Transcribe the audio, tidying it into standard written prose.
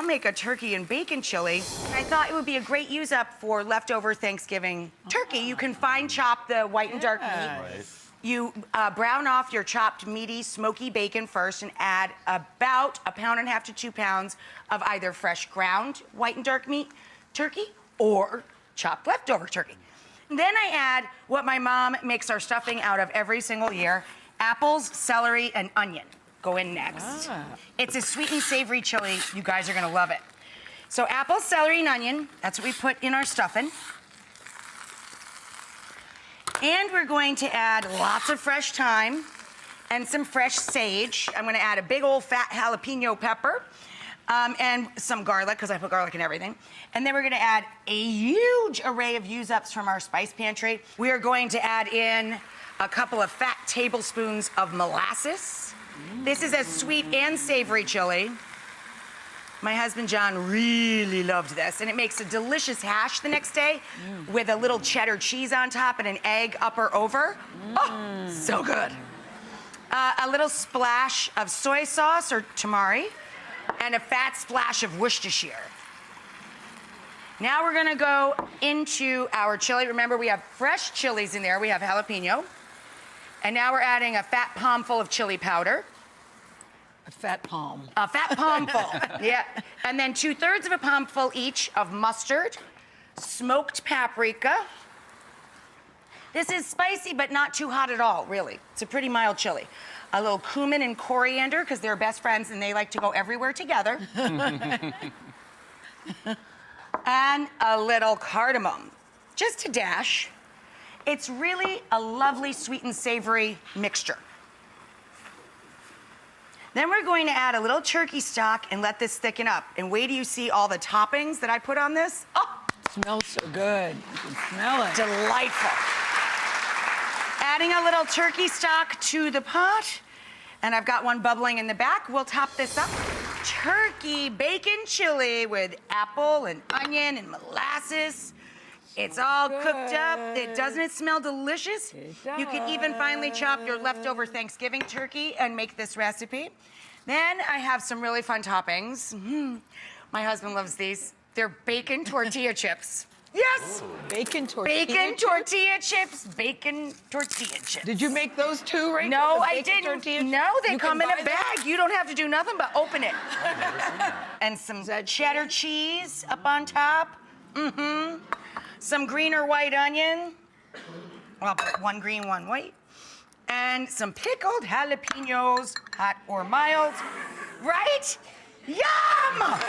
I'll make a turkey and bacon chili. I thought it would be a great use up for leftover Thanksgiving turkey. You can fine chop the white and dark meat. Right. You brown off your chopped meaty, smoky bacon first and add about 1.5 pounds to 2 pounds of either fresh ground white and dark meat turkey or chopped leftover turkey. Then I add what my mom makes our stuffing out of every single year, apples, celery, and onion. Go in next. It's a sweet and savory chili. You guys are gonna love it. So apples, celery, and onion, that's what we put in our stuffing. And we're going to add lots of fresh thyme and some fresh sage. I'm gonna add a big old fat jalapeno pepper and some garlic, because I put garlic in everything. And then we're gonna add a huge array of use-ups from our spice pantry. We are going to add in a couple of fat tablespoons of molasses. This is a sweet and savory chili. My husband John really loved this, and it makes a delicious hash the next day with a little cheddar cheese on top and an egg up or over. Oh, so good. A little splash of soy sauce or tamari, and a fat splash of Worcestershire. Now we're gonna go into our chili. Remember, we have fresh chilies in there. We have jalapeno. And now we're adding a fat palm full of chili powder. A fat palm. A fat palm full, yeah. And then 2/3 of a palmful each of mustard, smoked paprika. This is spicy, but not too hot at all, really. It's a pretty mild chili. A little cumin and coriander, because they're best friends and they like to go everywhere together. And a little cardamom, just a dash. It's really a lovely sweet and savory mixture. Then we're going to add a little turkey stock and let this thicken up. And wait till you see all the toppings that I put on this. Oh, It smells so good. You can smell it. delightful. Adding a little turkey stock to the pot. And I've got one bubbling in the back. We'll top this up. Turkey bacon chili with apple and onion and molasses. It's all cooked up. Doesn't it smell delicious? You can even finely chop your leftover Thanksgiving turkey and make this recipe. Then I have some really fun toppings. My husband loves these. They're bacon tortilla chips. Yes! Bacon tortilla Bacon chips? tortilla chips, bacon tortilla chips. Did you make those too, Rachel? No, The I bacon didn't. tortilla chips? No, they You come can in buy a them? bag. You don't have to do nothing but open it. And some cheddar cheese up on top. Some green or white onion. Well, I'll put one green, one white. And some pickled jalapenos, hot or mild. Right? Yum!